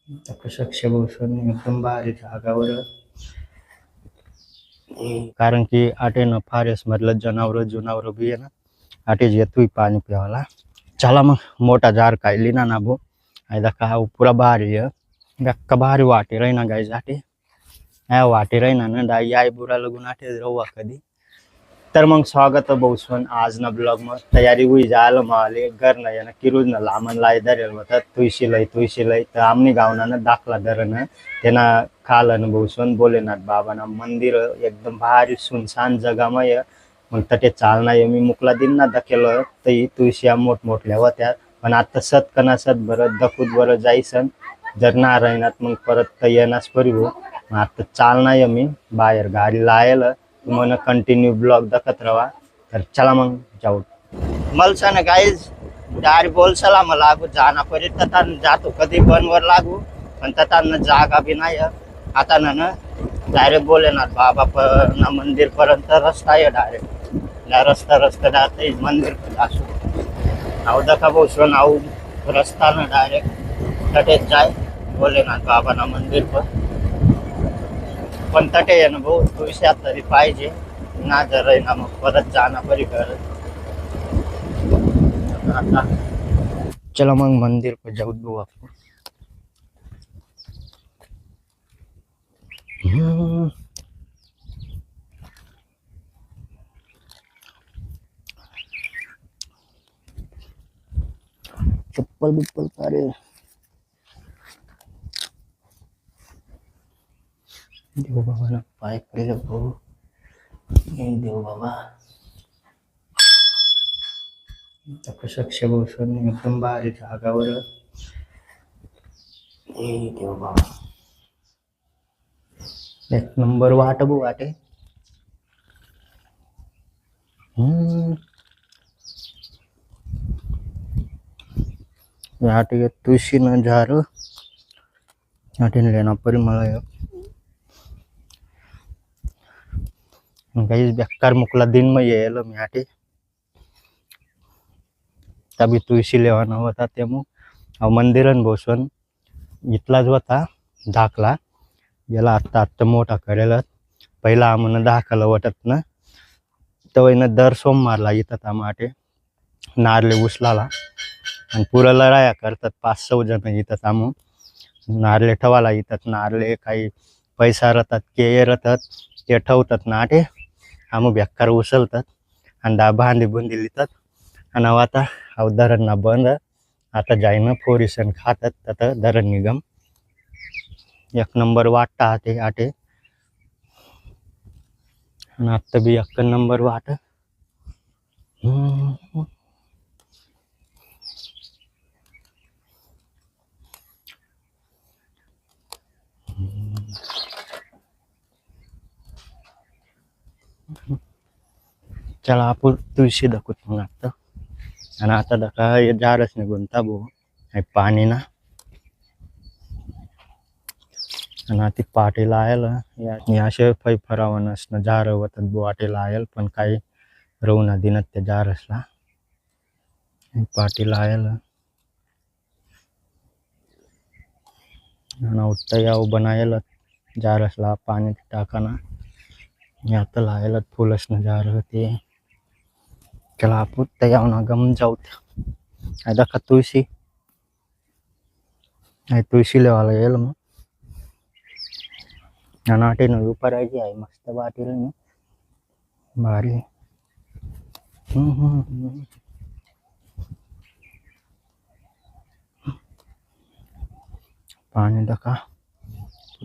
तक्षक्ष भूषण एकदम भारी जागावर कारण की आटेनं फारेस मधलं जनावर बी आहे ना आटेच येतोय पाणी प्यावाला. चला मग मोठा जार काढली ना ना भो आयदा का पुरा भारी आहे गक्का भारी वाटे राही ना गाय आटे वाटे राही ना डाई आई बुरा लगून आटे रवा कधी. तर मग स्वागत आहे भाऊसन आज ना ब्लॉग मग तयारी हुई जायला माले घर नाही ना किरूज ना लामन लाई धरेल होता तुळशी लय तर आमनी गावना ना दाखला धरण त्यांना खालन भाऊसन भोलेनाथ बाबाना मंदिर एकदम भारी सुनसान जगामय मग तटे चालना मी मुकला दिन ना दकेलं तई तुळशी मोठमोठल्या होत्या पण आता सत बरं दखूत बरं जायसन जर नारायणात मग परत येणास परी हो मग आता चालना मी बाहेर गाडी लायला तुम्हाला कंटिन्यू ब्लॉग दाखत राहा. तर चला मग जाऊ मलसा ना गाईज डायरेक्ट बोलसला मला लागू जाना परी तथा जातो कधी बनवर लागू पण तथा जागा बी नाही आता ना डायरेक्ट बोलेनाथ बाबा ना मंदिर पर्यंत रस्ता आहे डायरेक्ट रस्ता जाते मंदिर असू नाव दखा बोसो नाव रस्ता ना डायरेक्ट तटेच जाय भोलेनाथ बाबा ना मंदिर पण तटे आहे ना भाऊ तुळशी तरी पाहिजे ना जर ना मग परत जाना परी कर. आता चला मग मंदिर पर जाऊ दो आपको. चप्पल बिप्पल सारे देव बाबा ना पाय पडले भाऊ देव बाबा तक्षक्ष भूषण एकदम भारी जागावर देव बाबा एक नंबर वाट बो वाटे. आटे तुळशी न झार आटे लेना परी मला काही बेकार मुकला दिन में येलो मी आटे तभी तुळशी लेवाना होता ते मग मंदिरन भोसन इथलाच होता दाखला याला आत्ता मोठा करेल पहिला आम्हाला दाखला वाटत ना तर दर सोमवारला येतात आम्हाला नारले उचलाला आणि पुरा लढाया करतात 5-6 जण येतात आम नारले ठेवायला येतात नारले काही पैसा राहतात के राहतात ते ठेवतात ना आटे आम बेकार उचलतात आणि भांडी बुंदी लिहितात आणि आता धरण ना बंद आता जाईन फोरिसन खातात आता धरण निगम एक नंबर वाटता आटे आटे आणि आता बी एक नंबर वाट. चला आपण तुळशी दाखवत मग आता आणि आता दका जारच निघून ताबो पाणी ना आणि आता पाटीला आयल असे फै फरावं नसणं जार होतात वाटेला आयल पण काही रवना दिनत त्या जारसला पाटीला आयल उत्ता याव बनायल जारसला पाणी टाकाना आता लायला फुलस न जार होते. चला आपण तयाव ना गम जाऊ दखा तुळशी तुळशी लेवाला येईल मग नाटे न उपरायची आहे मस्त वाटेल ना भारी. पाणी दखा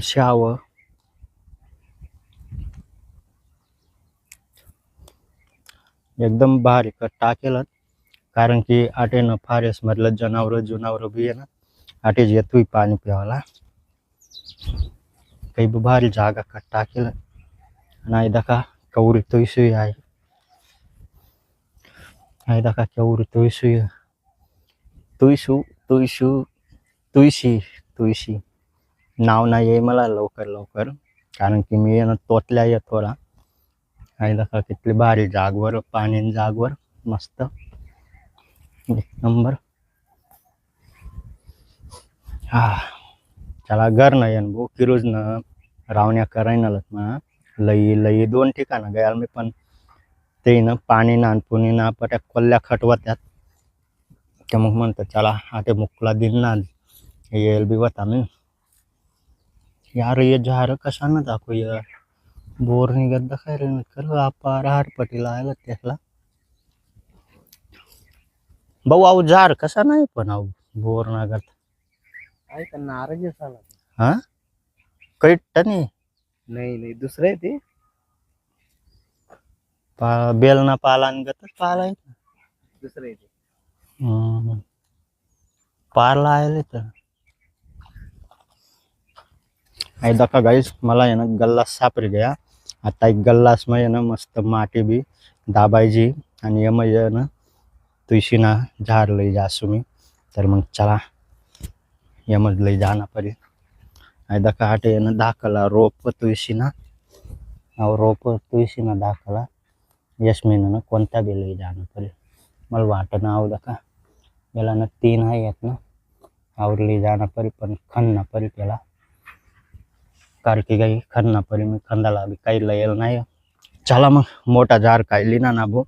शाव एकदम भारी टाकेल कारण की आटेनं फारेस मधलं जनावर बी आहे ना आटेच येतोय पाणी प्यावाला काही भारी जागा टाकेल नाही दखा कौरी तुळशी आहे दखा कौरी तुळशी नाव नाही आहे मला लवकर कारण की मी ना तोतल्या आहे थोडा आहे दखा कितली भारी जागवर पाणी जागवर मस्त एक नंबर. हा चला घर न येन भो किरोज न रावण्या करायनालत म्हणा लई लई 2 ठिकाणं गयाल मी पण ते न पाणी ना आणि पुणी ना पट्या कोल्ल्या खटवत्यात ते मग म्हणतो चला आटे मुकला दिन ना येल बी होता मी यार ये झार कशा न दाखव यार बोर निघत दाखाय रे कर आपा राहर पटीला आला त्याला भाऊ आऊ झार कसा नाही पण आऊ बोर नागत आहे का नारळ झाला हा कैट नाही नाही नाही दुसरं आहे ते बेलना पाला गतच पाला आहे दुसरं आहे ते पारला आले तर ऐदा का गाइस मला आहे ना गल्लास सापरी गया आता एक गल्लास में आहे ना मस्त माटी भी दाबायची आणि यम आहे ना तुळशी ना झाड लई जासू मी तर मग चला यमज लई जाना परी ऐदा का आटे आहे ना दाखला रोप तुळशी ना रोप तुळशी ना दाखला यशमीन ना कोणता बी लई जाना परी मला वाटत ना आऊ का याला ना 3 आहेत ना आवरली जाना परी पण खन्ना परी त्याला कारकी काही खन्ना परी मी खंदाला बी काही लयल नाही चला मग मोठा जार काढली ना नाबो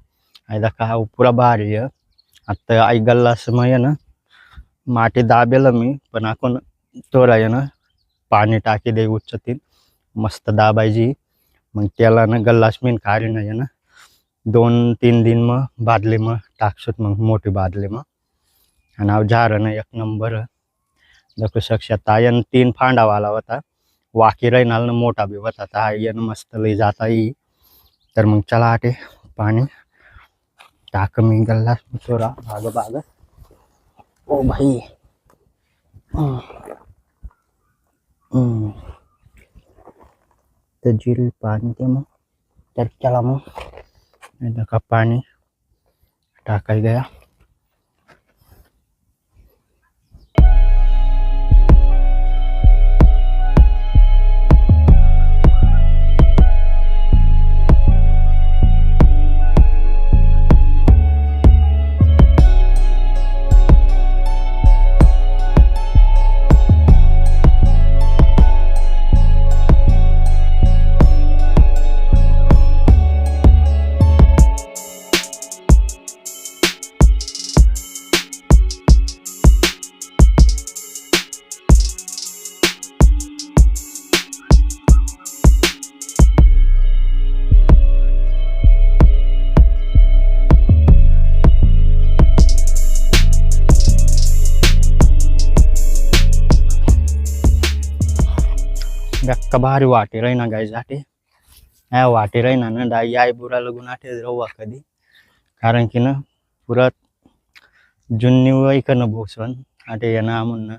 ऐदा का पुरा भारी आहे आता आई गल्लास मग ना माटी दाबेल मी पण आपण तोरा आहे ना पाणी टाकी दे उच्चतील मस्त दाबायची मग त्याला ना गल्लास मीन काढली नाही ना 2-3 दिन मग बादली मग टाकसत मग मोठी बादली मग आणि आव झार ना 1 नंबर दाखवू शकता आयन 3 फांडावाला होता वाकी राहीनाल ना मोठा भी होता था आयन मस्त लई जाता ही तर मग चला आटे पाणी टाक मी गल्लास चोरा भाग भाग ओ भाई तर जिल पाणी ते मग तर चला मग का पाणी टाकाय गया बेक्का भारी वाटे राहीना गाईज आटे ह्या वाटे राहीना ना डाई आई बुरा लगून आटे रवा कधी कारण की ना पुरा जुन्नी वैक न भोसवन आटे येणं म्हणून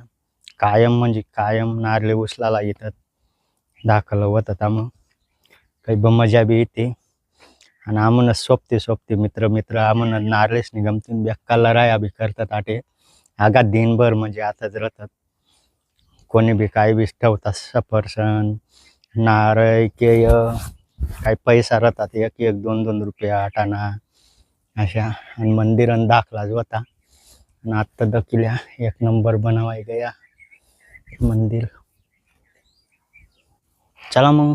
कायम म्हणजे कायम नारले उचलाला येतात दाखल होतात मग काही मजा बी येते आणि आम्हाला सोबते मित्र मित्र आम्हाला नारलेच निगमतून बेक्काला राया बी करतात आटे आगा दिनभर म्हणजे आताच राहतात कोणी बी काय बी ठेवतात सफरचंद नारळ केय काही पैसा राहतात 1-2 रुपया आटाना अशा आणि मंदिरात दाखलाच होता आणि आत्ता दखिल्या 1 नंबर बनवाय गया मंदिर चला मग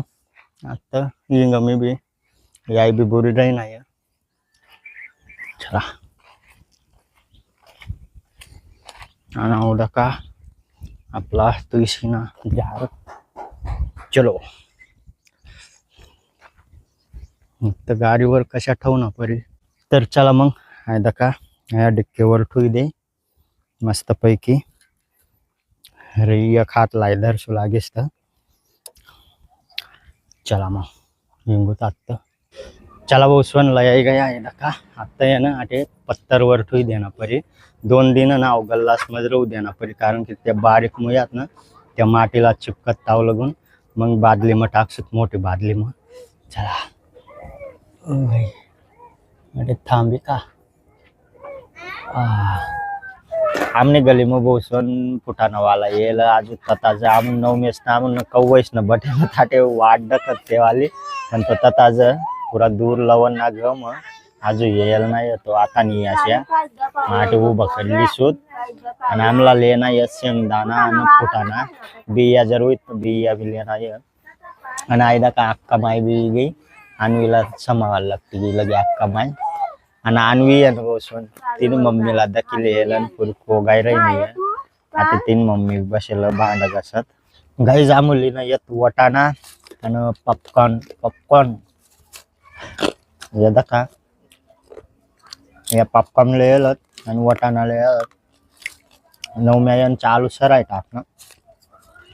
आता येंग मी बी याय बी बुरी राही नाही चला आणि आवडा का आपला तुळशी ना झाड चलो तर गाडीवर कशा ठेवू ना परी तर चला मग आहे का या डिक्कीवर ठेवू दे मस्त पैकी एक हात लाई धरसू लागेस तर चला मग हिंगूत आत्ता चला भाऊ स्वनला याय गया आहे का आत्ता आहे ना आटे पत्तरवर ठेवू देना परी 2 दिन ना गल्लास मध्ये राहू देना परी कारण की त्या बारीक मुयात ना त्या माटीला चिपकत ताव लागून मग बादली मग टाकसत मोठी बादली मग चला अरे थांबी का आमने गली में बोसन फुटाना वाला ये आज तताज आम 9 मेस ना आम कौवैस न बटे थाटे वाट डकत ते वाली पण तो तताज पूरा दूर लवन ना गम अजून यायला नाही येतो आता नाही अशा माटे उभं करली सूत आणि आम्हाला लेना येत शेंगदाणा आणि फुटाणा बिया जर होईत बिया बी लेना ये आणि आयदा का अक्का माय बी गई अन्वीला समावायला लागते गी लगे अक्का माय आणि अन्वी आहे ना बसून तीन मम्मीला दखिले येलं पुरी कोगाय राही नाही आता तीन मम्मी बसेल भांड घसत गाई जांभुली ना येत वटाणा आणि पॉपकॉर्न येदा का या पॉपकॉर्न लिहिलं आणि वटाणा लिहिलं नवम्या चालू सराय टाकणं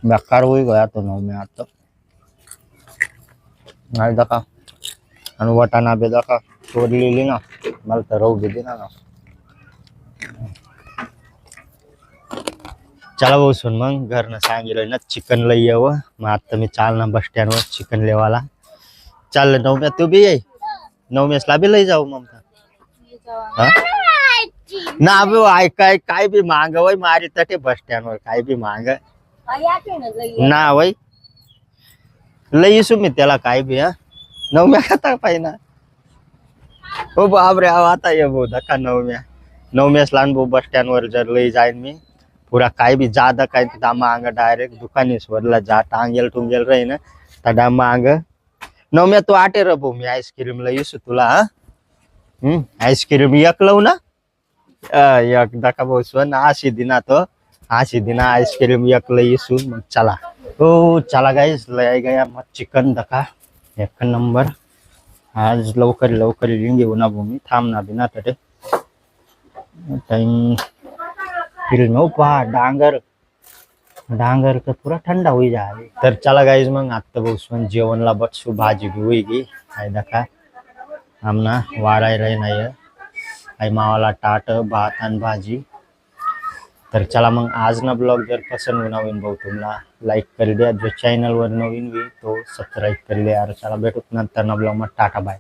बेकार होई गया तो नवम्या आता नाही दका आणि वटाणा बे दका तोडलेली ना मला तर राहू दे ना चला बसून मग घरनं सांगितलं ना चिकन लई यावं मग आता मी चाल ना बस स्टँडवर चिकन लेवाला चाल नवम्या तू बी ये नवम्यासला बी लई जाऊ ममता हा? ना अबे ऐकाय काय बी मांग वय मारी तटे बस स्टँडवर काय बी मांग ना वय लई इसू मी त्याला काय बी हा नवम्या खाता पाहिजे ना हो बापरे आता ये भाऊ धक्का नवम्यास लहान भाऊ बस स्टँडवर जर लई जाईन मी पुरा काय बी जादा काय दामा डायरेक्ट दुकानेश्वरला जा टांगेल टुंगेल राही ना त्या डामा अंग नवम्या तू आटे र भाऊ मी आईस्क्रीम ला येसू तुला हा आईस्क्रीम एक लावू ना एकदा का भाऊ स्वन आशी दिना तो आशी दिना आईस्क्रीम एक ला येसू मग चला हो चला गाईस लय गया मग चिकन दका एक नंबर आज लवकर घेऊ ना भूमी थांब ना बिना तटे टाइम फिर नो पा डांगर का पूरा ठंडा हुई जाए तर चला गाईज मग आता बसून जेवणला बसू भाजी बी हुई गी आयदा का आमना वाढाय राही नाही आई मावाला टाट भात आणि भाजी तर चला मग आज ना ब्लॉग जर पसंद नवीन भाऊ तुम्हाला लाईक कर द्या जो चॅनल वर नवीन वी तो सबस्क्राईब कर द्या चला भेटूत नंतर ना ब्लॉग मग टाटा बाय